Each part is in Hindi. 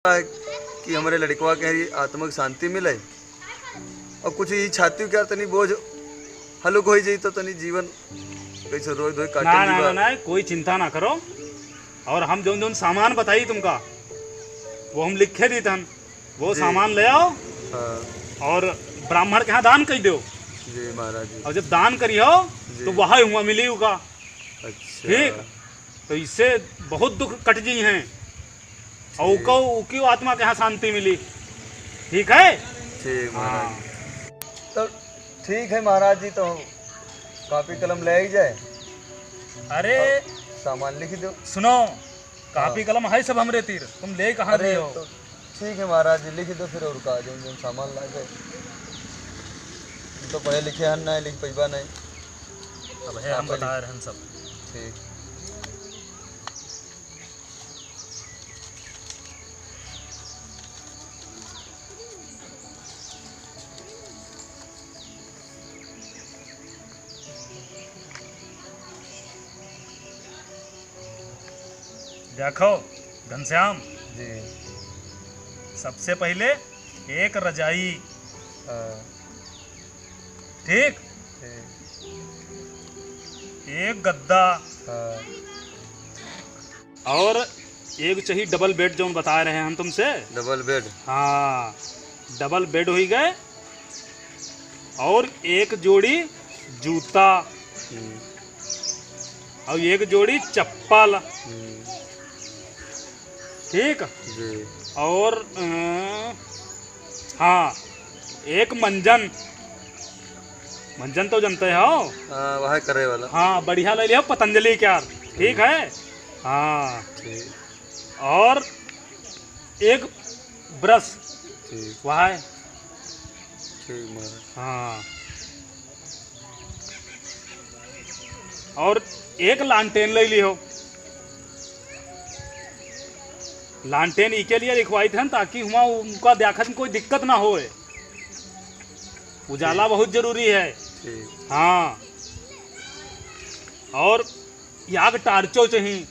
कि हमारे लड़कवा के आत्मक शांति मिले और कुछ ही छाती क्या तनी बोझ हल्क हो जाई तो तनी जीवन कैसे रोज रोज काटे ना ना ना कोई चिंता ना करो। और हम जो जो सामान बताई तुमका वो हम लिखे दी तन वो सामान ले आओ। हाँ। और ब्राह्मण के यहाँ दान कर दो जी महाराज जी। और जब दान करियो तो वहाँ हुआ मिली होगा। अच्छा ठीक, तो इससे बहुत दुख कट जी हैं और उकी आत्मा के यहाँ शांति मिली। ठीक है। ठीक महाराज। तो ठीक है महाराज जी, तो कॉपी कलम ले ही जाए। अरे सामान लिख दो। सुनो, कॉपी कलम है सब हमरे तीर, तुम ले कहाँ रहे हो? तो ठीक है महाराज जी, लिख दो फिर और का जो सामान ला गए तो पढ़े लिखे हन नहीं लिख पैबा नहीं। अब है हम बता रहे हैं सब। ठीक। देखो घनश्याम जी, सबसे पहले एक रजाई। हाँ, ठीक, ठीक, एक गद्दा हाँ, और एक चाहिए डबल बेड जो हम बता रहे हैं हम तुमसे। Double bed. हाँ, डबल बेड हो गए और एक जोड़ी जूता और एक जोड़ी चप्पल। ठीक जी। और हाँ, एक मंजन। मंजन तो जानते हो? हाँ, वह करे वाला। हाँ, बढ़िया ले लियो पतंजलि क्या। ठीक है। हाँ, ठीक। और एक ब्रश। ठीक। वह है। ठीक महाराज। हाँ, और एक लालटेन ले लियो। लालटेन इसके लिए लिखवाई थे ताकि हुआ उनका देखत में कोई दिक्कत ना होए। उजाला बहुत जरूरी है। ठीक। हाँ, और याग टार्चो चाहिए।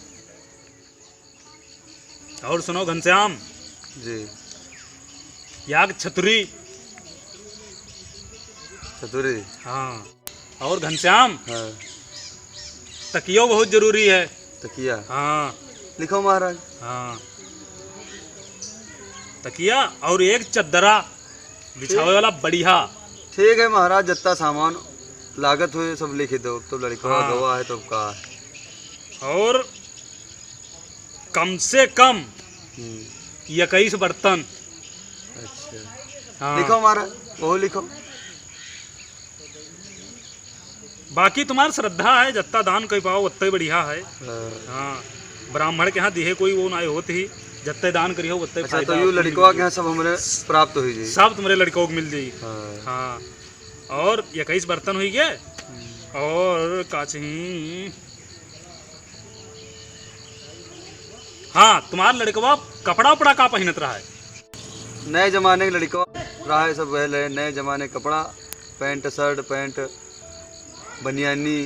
और सुनो घनश्याम जी, याग छतरी। चतुरी। हाँ, और घनश्याम हाँ, तकियो बहुत जरूरी है। तकिया। हाँ लिखो महाराज। हाँ, तकिया और एक चद्दरा बिछावे वाला बढ़िया। ठीक है महाराज, जितना सामान लागत हुए सब लिख दो। तो लड़का हाँ। गवा है तो का है। और कम से कम 21 बर्तन। अच्छा। हाँ। लिखो महाराज, वो लिखो। बाकी तुम्हारी श्रद्धा है, जितना दान कर पाओ उतना ही बढ़िया है। हाँ। हाँ, ब्राह्मण के यहाँ दिहे कोई वो ना होती ही, जितने दान करी हो उतना अच्छा, तो यू लड़कवा के यहाँ सब हमारे प्राप्त हुई जी। सब तुम्हारे लड़कों को मिल जाई। हाँ। हाँ, और 21 बर्तन हुई गए और का चाहिए। हाँ, तुम्हारा लड़कवा कपड़ा उपड़ा का पहनत रहा है? नए जमाने के लड़कवा रहा है सब वह ले, नए जमाने कपड़ा, पैंट शर्ट पैंट बनियानी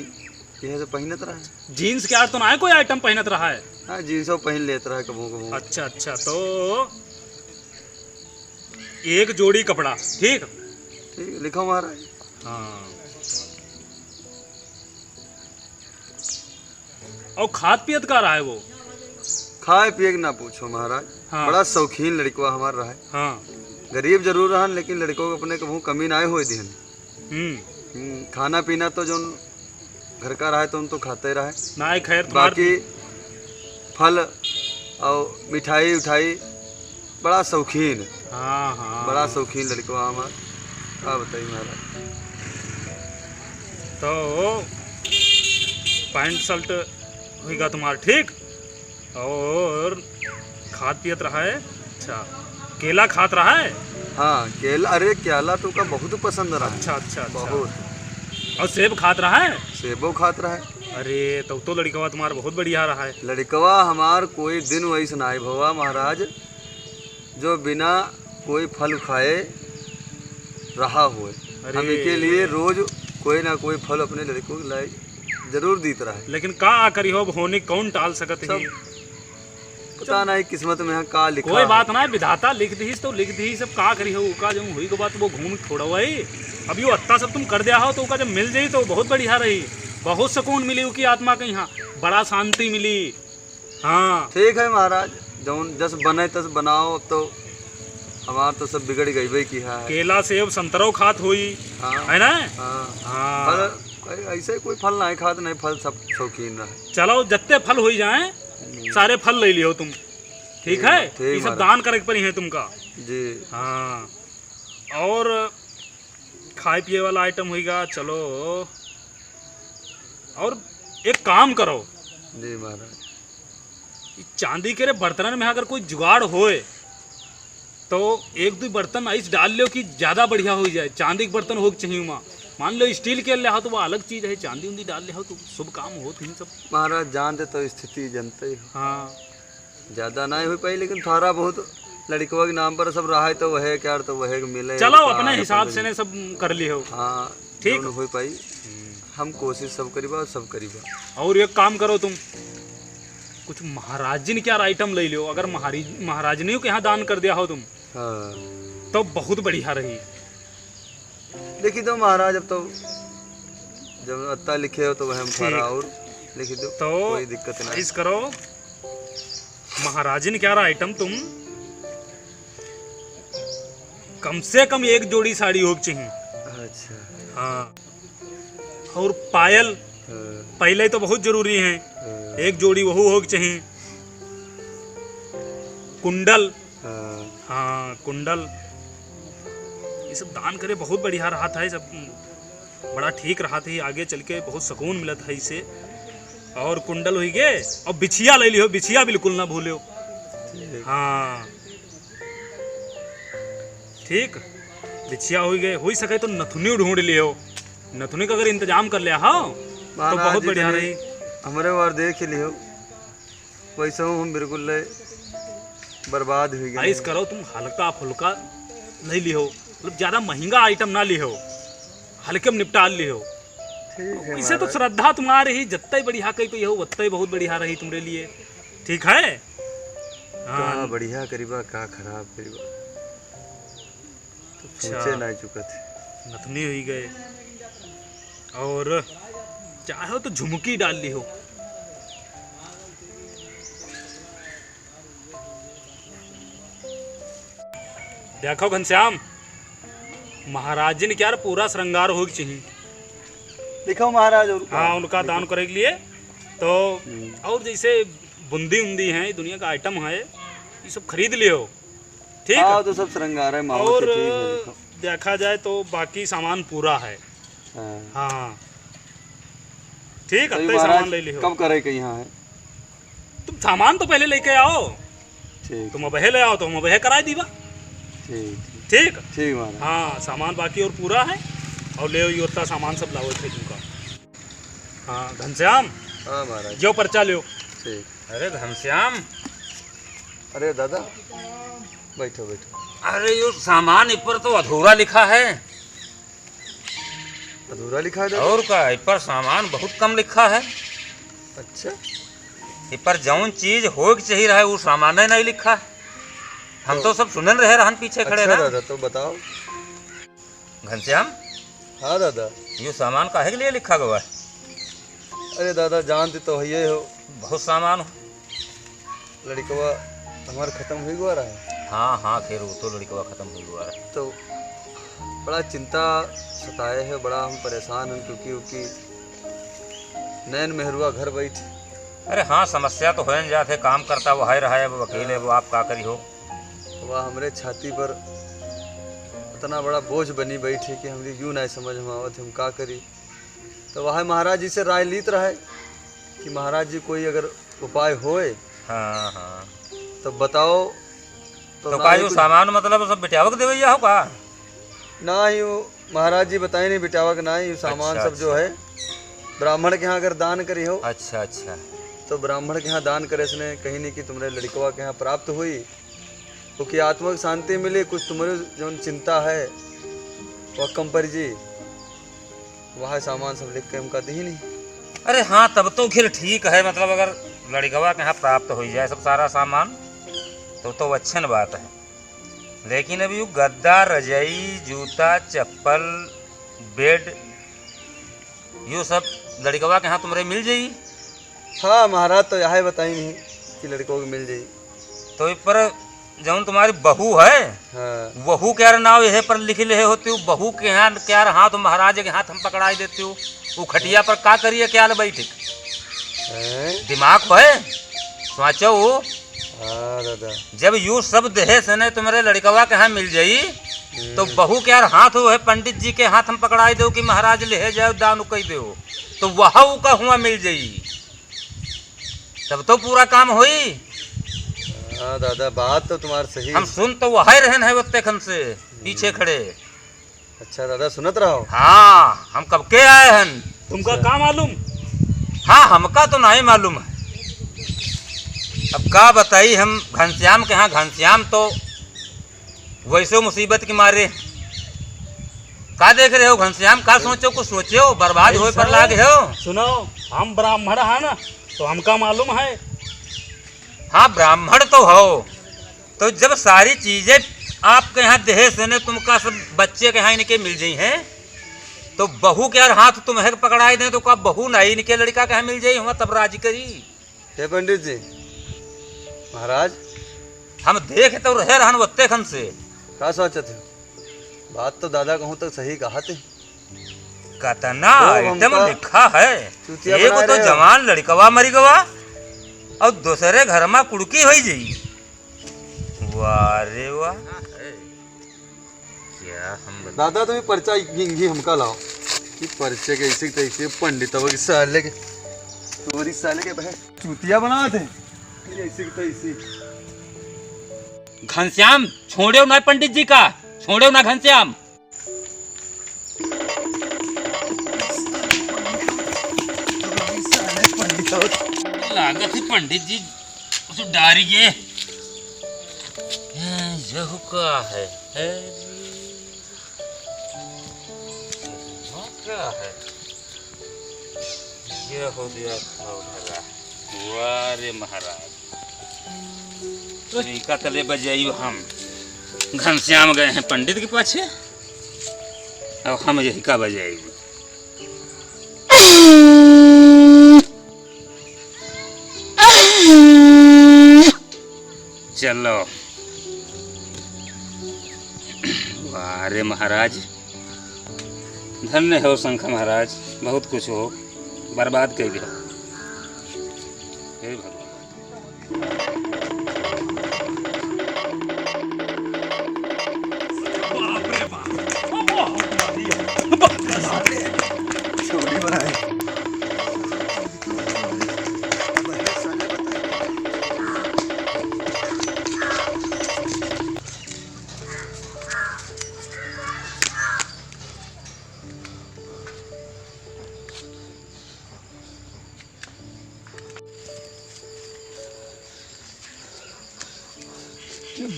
यह सब पहनत रहा है। जीन्स के आर तो ना है कोई आइटम पहनत रहा है? हाँ, जीन्स पहन लेता रहा कबू कबू। अच्छा अच्छा, तो एक जोड़ी कपड़ा। ठीक। ठीक, लिखो महाराज। हाँ, और खाद पियत का रहा है वो? खाए पिए के ना पूछो महाराज। हाँ। बड़ा शौकीन लड़कवा हमारा रहा है। हाँ। गरीब जरूर रहन लेकिन लड़कों को अपने कबू कमी ना हो दिहन। खाना पीना तो जो घर का रहा है तो उन तो खाते रहे ना। खैर बाकी फल और मिठाई उठाई बड़ा शौकीन। हाँ हाँ, बड़ा शौकीन लड़का हमारा। क्या बताइए महाराज। तो पैंट शर्ट होगा तुम्हारा। ठीक, और खाद पियत रहा है। अच्छा, केला खात रहा है? हाँ, केला। अरे केला तो का बहुत पसंद रहा है। अच्छा अच्छा अच्छा। बहुत। और सेब खात रहा है? सेबो खात रहा है। अरे तो लड़कवा तुम्हारा बहुत बढ़िया रहा है। लड़कवा हमार कोई दिन वैसे ना भवा महाराज जो बिना कोई फल खाए रहा हुए। हम के लिए रोज कोई ना कोई फल अपने लड़कों को लाई जरूर दीत रहा है। लेकिन का करी हो होने कौन टाल सकत है? पता नहीं किस्मत में यहाँ का लिखा कोई है। बात ना, विधाता लिख दी तो लिख दी, सब का करी हो का जो हुई को बात वो घूम थोड़ा वही। अभी वो अत्ता सब तुम कर दिया हो तो का जब मिल जाई तो बहुत बढ़िया रही, बहुत सुकून मिली उसकी आत्मा के यहाँ, बड़ा शांति मिली। हाँ ठीक है महाराज, जौन जस बने तस बनाओ। अब तो हमार तो सब बिगड़ गई भाई की है। केला सेब संतरो खात हुई हाँ है ना। हाँ। हाँ फल ऐसे कोई फल नहीं खाते, नहीं फल सब शौकीन रहे। चलो जत्ते फल हो जाए सारे फल ले लियो तुम, ठीक है। ठीक ये सब महाराज। दान करे पर ही है तुमका। जी हाँ और खाए पिए वाला आइटम होगा। चलो और एक काम करो, जी महाराज। ई चांदी के रे बर्तन में अगर कोई जुगाड़ होए तो एक दो बर्तन ऐसे डाल लो कि ज्यादा बढ़िया हो जाए। चांदी के बर्तन हो चाहिए वहाँ, मान लो स्टील के ले हो तो वो अलग चीज है, चांदी उंदी डाल ले हो तो शुभ काम हो तो सब। महाराज जानते तो स्थिति जनते ही हो। हाँ ज्यादा नहीं हुई पाई, लेकिन थोड़ा बहुत लड़कवा के नाम पर सब रहा है तो वह क्या तो वह मिले। चलो तो अपने आगे हिसाब अपन से ने सब कर ली हो। हाँ ठीक। ठीक हुई पाई। हम कोशिश सब करीबा और सब करीबा। और एक काम करो तुम, कुछ महाराजिन क्या आइटम ले लो। अगर महाराजनियों के यहाँ दान कर दिया हो तुम हाँ तो बहुत बढ़िया रही। देखी दो महाराज, अब तो जब अत्ता लिखे हो तो वह हम थोड़ा और लिखी दो तो कोई दिक्कत नहीं। इस करो, महाराजिन क्या आइटम तुम कम से कम एक जोड़ी साड़ी हो चाहिए। अच्छा हाँ और पायल हाँ, पहले तो बहुत जरूरी है, हाँ, एक जोड़ी वह हो चाहिए। कुंडल, हाँ, हाँ कुंडल, ये सब दान करे बहुत बढ़िया रहा था। ये सब बड़ा ठीक रहा था, आगे चल के बहुत सुकून मिला था इसे। और कुंडल हो गए और बिछिया ले लियो, बिछिया बिल्कुल ना भूलियो। ठीक। हाँ ठीक, बिछिया हो गए, हो सके तो नथुनी ढूंढ लियो। नथुनी का अगर इंतजाम कर लिया हो तो महाराज बहुत जी बढ़िया ने रही। हमारे बार देख ही लियो, वैसे हूँ हम बिल्कुल ले बर्बाद हो गए। ऐस करो तुम हल्का फुल्का नहीं लियो, मतलब ज्यादा महंगा आइटम ना लियो, हल्के में निपटा लियो। ठीक है इसे तो महाराज। श्रद्धा तुम्हारी ही जत्ते बढ़िया कही पे हो वत्ते बहुत बढ़िया रही तुम्हारे लिए, ठीक है। हाँ का बढ़िया करीबा का खराब करीबा तो अच्छा। सोचे नहीं चुका थे। नथनी हुई गए और चाहो तो झुमकी डाल ली हो। देखो घनश्याम, महाराजिन क्या पूरा श्रृंगार हो चाहिए। लिखो महाराज। और हाँ उनका दान करे के लिए तो, और जैसे बुंदी उंदी है दुनिया का आइटम है, ये सब खरीद लियो, ठीक। हाँ तो सब श्रृंगार है माहौल और से ठीक है। लिखो। देखा जाए तो बाकी सामान पूरा है। हाँ। हाँ ठीक, तो अब ये तो सामान महाराज ले लियो। कब करे के यहाँ है? तुम सामान तो पहले लेके आओ, ठीक तुम अबहे ले आओ तो हम अबहे कराए दीवा, ठीक ठीक। ठीक महाराज। हाँ सामान बाकी और पूरा है, और ले यो उतना सामान सब लाओ थे तुमका। हाँ घनश्याम, हाँ महाराज जो पर्चा लियो। ठीक। अरे घनश्याम, अरे दादा बैठो बैठो। अरे यो सामान ऊपर तो अधूरा लिखा है। अधूरा लिखा है दादा? और का ऊपर सामान बहुत कम लिखा है। अच्छा ऊपर जौन चीज हो के चाहिए रहे वो सामान नहीं लिखा है। हम तो सब सुनन रहे रहन पीछे खड़े अच्छा ना। दादा तो बताओ। घनश्याम, हाँ दादा। यो सामान काहे के लिए लिखा गया है? अरे दादा जानते तो है हो, बहुत सामान हो। लड़कवा हमारा खत्म हुई गया रहा है हाँ हाँ, फिर वो तो लड़कवा खत्म हो गया है। तो बड़ा चिंता सताए है, बड़ा हम परेशान हैं क्योंकि उसकी नैन मेहरुआ घर बैठी। अरे हाँ, समस्या तो हो जाते, काम करता वो है रहा है, वो वकील है, वो आप का करी हो। वह हमरे छाती पर इतना बड़ा बोझ बनी बैठी कि हमरी यूँ नहीं समझ में आवत हम का करी। तो वह महाराज जी से राय लीत रहे कि महाराज जी कोई अगर उपाय होए हाँ हाँ, तो बताओ। तो ना का ही यो कुछ- सामान मतलब सब बिटियावक देवैया हो का? ना ही वो महाराज जी बताए नहीं बिटावा का, ना ही सामान अच्छा, सब जो है ब्राह्मण के यहाँ अगर दान करी हो अच्छा अच्छा। तो ब्राह्मण के यहाँ दान करे इसने कहीं नहीं कि तुम्हारे लड़कवा के यहाँ प्राप्त हुई, क्योंकि आत्मा की शांति मिली, कुछ तुम्हारी जो चिंता है वह कम पर जी। वह सामान सब लिख के हमका दी ही नहीं। अरे हाँ, तब तो खैर ठीक है, मतलब अगर लड़कवा के यहाँ प्राप्त हो जाए सब सारा सामान तो अच्छन बात है। लेकिन अभी गद्दा रजाई जूता चप्पल बेड यो सब लड़कवा के यहाँ तुम्हारे मिल जाई। हाँ महाराज, तो यह बताई नहीं कि लड़कों को मिल जाए। तो इस पर जौन तुम्हारी बहू है, हाँ बहू के नाव यह पर लिख ले होती हूँ, बहू के यहाँ क्या हाथ महाराज के हाथ हम पकड़ाई देती हूँ। वो खटिया पर का करिए क्या बैठे दिमाग है सोचो। हाँ दादा, जब यू सब देहे से ने तुम्हारे लड़कवा के यहाँ मिल जाई तो बहू के हाथ हो है पंडित जी के हाथ हम पकड़ाई दो कि महाराज ले जाओ दान कही दो, तो वह का हुआ मिल जाई तब तो पूरा काम होई। हाँ दादा, बात तो तुम्हारी सही। हम सुन तो वह रहन है वत्ते खन से पीछे खड़े। अच्छा दादा, सुनत रहो। हाँ हम कब के आए हैं, तुमका का मालूम? हाँ हमका तो नहीं मालूम है। अब का बताई हम घनश्याम के यहाँ, घनश्याम तो वैसे मुसीबत के मारे का देख रहे हो घनश्याम, का सोचो कुछ सोचो, बर्बाद हो पर लागे हो। सुनो, हम ब्राह्मण है ना, तो हमका मालूम है। हाँ ब्राह्मण तो हो, तो जब सारी चीजें आपके यहाँ देहे से ने तुमका सब बच्चे के यहाँ इनके मिल जाई हैं, तो बहू के यार हाथ तुम्हें पकड़ाई दे तो का बहू नहीं इनके लड़का के यहाँ मिल जाई हुआ तब राजी करी। हे पंडित जी महाराज, हम देख तो रहे रहन वत्ते खन से। का सोचते हो? बात तो दादा कहूँ तक सही कहा थे। कतना तो आइटम हमका लिखा है, चूतिया एक बना तो रहे हो। जवान लड़कवा मरी गवा और दूसरे घर में कुड़की हो जाई। वाह रे वाह, क्या हम दादा तुम्हें पर्चा गिंगी हमका लाओ कि पर्चे के ऐसे तैसे पंडित के साले के तोरी साले के बहन चूतिया बना थे ऐसे तैसे। घनश्याम छोड़ो ना पंडित जी का, छोड़ो ना घनश्याम। लागत है पंडित जी उस डारिए यह का है, क्या है ये हो दिया वारे महाराज का तले बजाइयो। हम घनश्याम गए हैं पंडित के पाछे, अब हम यही का बजाएगी। चलो वारे महाराज, धन्य हो शंख महाराज, बहुत कुछ हो बर्बाद कर दिया। हे भगवान, छोड़ी बनाए।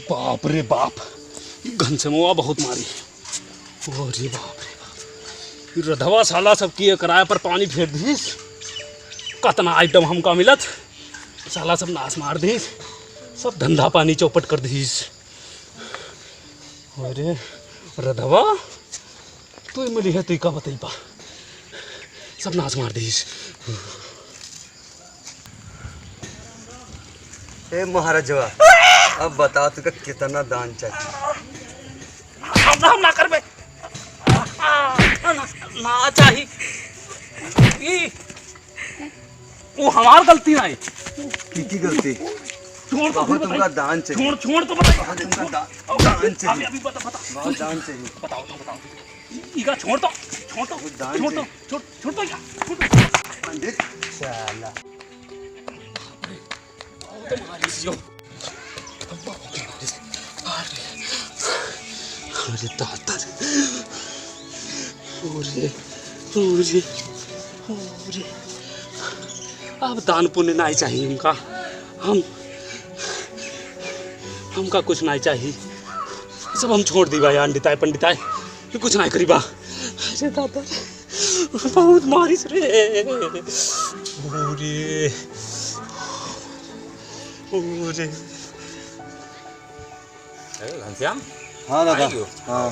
बाप रे बाप, घनश्यामुआ बहुत मारी। ओ रे बाप रे बाप, ये रधवा साला सबकी किराए पर पानी फेर दीस। कतना आइटम हमका मिलत, साला सब नाश मार दीस, सब धंधा पानी चौपट कर दीस। अरे रधवा तू मिली है, तू का बताई पा, सब नाश मार दीस। हे महाराजवा, अब बता तुका कितना दान चाहिए? हम ना कर बे, ना चाहिए, वो हमार गलती नहीं। की गलती? छोड़ तो तुमका दान चाहिए। छोड़ तो बताइए, तुमका दान चाहिए। अभी बता बहुत दान चाहिए। बताओ इका छोड़ तो दान छोड़ तो या पंडित साला अरे दादा रे, अब दान पुण्य नहीं चाहिए हमका, हमका कुछ नहीं चाहिए, सब हम छोड़ दी भाई। अंडिताय पंडिताय कुछ नहीं करी बा। अरे दादा बहुत मारिस रे, अरे घनश्याम, हाँ दादा। आइयो। हाँ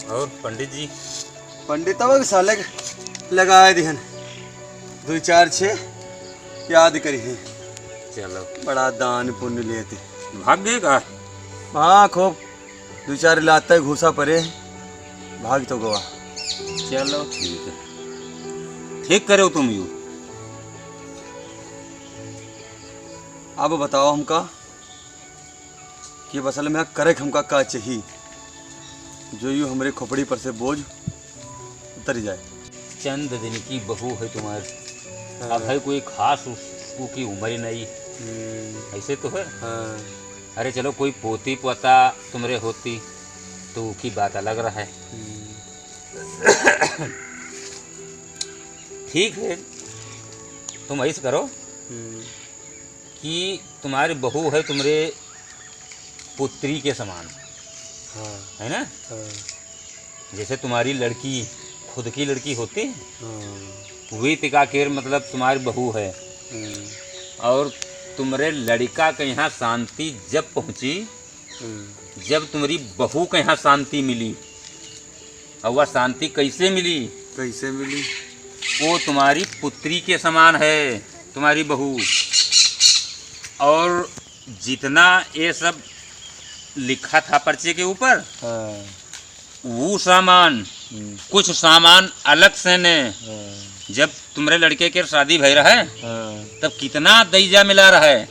और पंडित जी? पंडित अब साले लगाए दिहन 2 4 6 याद करी है। चलो, बड़ा दान पुण्य लेते। भाग गए का? हाँ खूब 2 4 लाता घूसा परे भाग तो गवा। चलो ठीक है, ठीक करे हो तुम यू। अब बताओ हमका कि असल में करे हमका का चाहिए जो यूँ हमारे खोपड़ी पर से बोझ उतर जाए। चंद दिन की बहू है तुम्हारी, अब है कोई खास उसकी उम्र ही नहीं, ऐसे तो है। हाँ अरे चलो, कोई पोती पोता तुम्हारे होती तो की बात अलग रहा है। ठीक है, तुम ऐसे करो कि तुम्हारी बहू है तुम्हारे पुत्री के समान, हाँ है ना? हाँ जैसे तुम्हारी लड़की खुद की लड़की होती है, हाँ वही तिकाकेर मतलब तुम्हारी बहू है। और तुम्हारे लड़का के यहाँ शांति जब पहुँची, जब तुम्हारी बहू के यहाँ शांति मिली, और वह शांति कैसे मिली? कैसे मिली? वो तुम्हारी पुत्री के समान है तुम्हारी बहू। और जितना ये सब लिखा था पर्चे के ऊपर, हाँ वो सामान, कुछ सामान अलग से ने, जब तुम्हारे लड़के के शादी भई रहा है तब कितना दैजा मिला रहा है,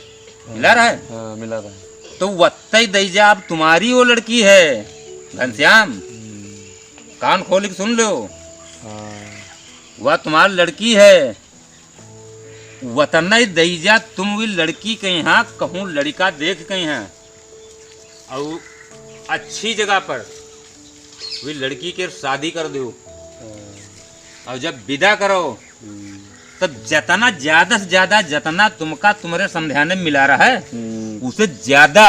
मिला रहा है। हाँ मिला रहा है। तो वत्तई दैजा अब तुम्हारी वो लड़की है घनश्याम, कान खोल के सुन लो। वह तुम्हारी लड़की है, वतना दैजा तुम भी लड़की के यहाँ कहूँ लड़का देख के यहाँ और अच्छी जगह पर वे लड़की के शादी कर दो। और जब विदा करो तब जितना ज्यादा से ज्यादा जितना तुमका तुम्हारे समझाने में मिला रहा है उसे ज्यादा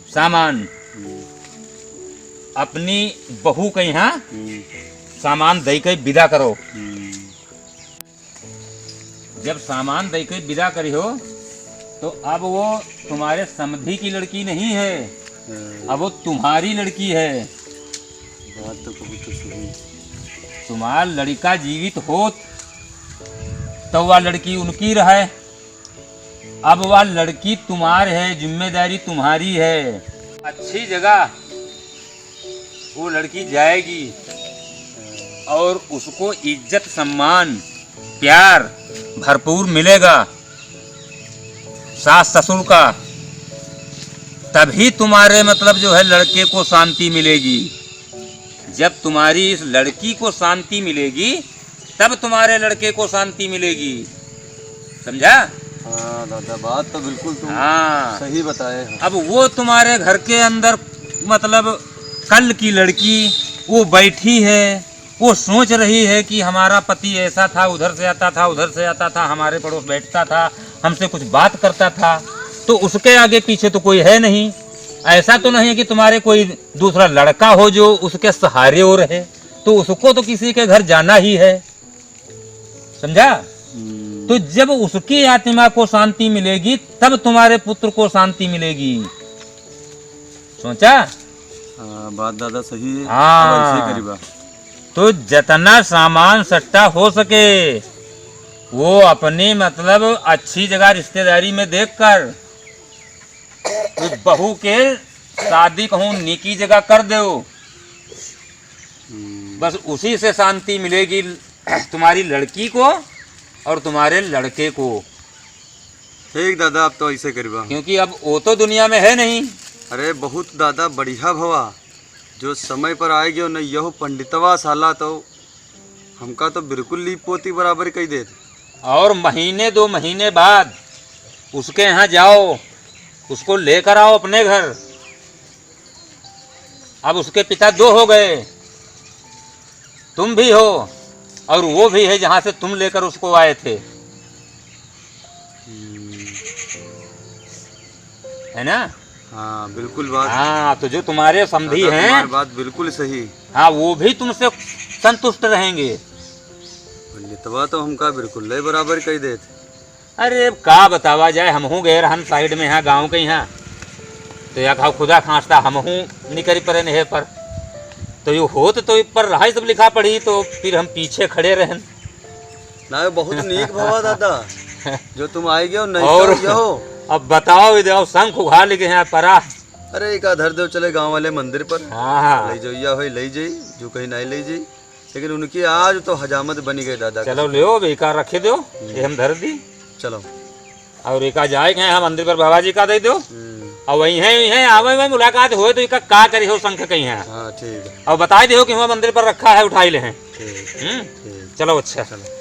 सामान अपनी बहू के यहाँ सामान दे के विदा करो। जब सामान दे के विदा करी हो तो अब वो तुम्हारे समधी की लड़की नहीं है, अब वो तुम्हारी लड़की है। बात तो कभी तो सुनी। तुम्हारा लड़का जीवित हो तो वह लड़की उनकी रहे, अब वह लड़की तुम्हारी है, जिम्मेदारी तुम्हारी है। अच्छी जगह वो लड़की जाएगी और उसको इज्जत सम्मान प्यार भरपूर मिलेगा सास ससुर का, तभी तुम्हारे मतलब जो है लड़के को शांति मिलेगी। जब तुम्हारी इस लड़की को शांति मिलेगी तब तुम्हारे लड़के को शांति मिलेगी, समझा? हाँ दादा, बात तो बिल्कुल तुम हाँ सही बताए हो। अब वो तुम्हारे घर के अंदर मतलब कल की लड़की वो बैठी है, वो सोच रही है कि हमारा पति ऐसा था, उधर से आता था उधर से आता था, हमारे पड़ोस बैठता था, हमसे कुछ बात करता था, तो उसके आगे पीछे तो कोई है नहीं। ऐसा तो नहीं है कि तुम्हारे कोई दूसरा लड़का हो जो उसके सहारे हो रहे, तो उसको तो किसी के घर जाना ही है, समझा? तो जब उसकी आत्मा को शांति मिलेगी तब तुम्हारे पुत्र को शांति मिलेगी, सोचा? हाँ बात दादा सही है। हाँ। अब ऐसे करीबा। तो जितना सामान सट्टा हो सके वो अपनी मतलब अच्छी जगह रिश्तेदारी में देखकर तो बहू के शादी कहूँ निकी जगह कर दो, बस उसी से शांति मिलेगी तुम्हारी लड़की को और तुम्हारे लड़के को। ठीक दादा, अब तो ऐसे करीबा। क्योंकि अब वो तो दुनिया में है नहीं। अरे बहुत दादा बढ़िया भवा, जो समय पर आएगी और न यह पंडितवा साला तो हमका तो बिल्कुल ली पोती बराबर कही दे। और महीने 2 महीने बाद उसके यहाँ जाओ, उसको लेकर आओ अपने घर। अब उसके पिता 2 हो गए, तुम भी हो और वो भी है जहाँ से तुम लेकर उसको आए थे, है ना? हाँ बिल्कुल बात। हाँ, तो जो तुम्हारे समधी दादा, हैं, तुम्हारी बात बिल्कुल सही। हाँ, वो भी तुमसे संतुष्ट रहेंगे। पंडितवा तो हमका बिल्कुल ले बराबर कही दे। अरे का बतावा जाए, हमहू गए रहन साइड में यहाँ गांव के यहाँ, तो या खाओ खुदा खांसता हमहू निकरी पड़े नहे पर, तो ये होत तो पर रहा सब लिखा पढ़ी, तो फिर हम पीछे खड़े रहन। ना बहुत नीक भवा दादा जो तुम आए गए हो, नहीं और तो हो। अब बताओ इधर शंख उघाड़ लेके यहाँ परा। अरे एक धर दो चले गांव वाले मंदिर पर, हाँ ले जाइया हो ले जाई, जो कहीं नहीं ले जाई, लेकिन उनकी आज तो हजामत बनी गई दादा। चलो ले बेकार रखे दो, ये हम धर दी। चलो और एका जाए के यहाँ मंदिर पर बाबा जी का दे दो, और वही है आवे में मुलाकात हो तो इका का करी हो शंख कहीं है। हाँ ठीक है, और बता दो कि वहाँ मंदिर पर रखा है, उठाई ले हैं। ठीक चलो अच्छा। चलो।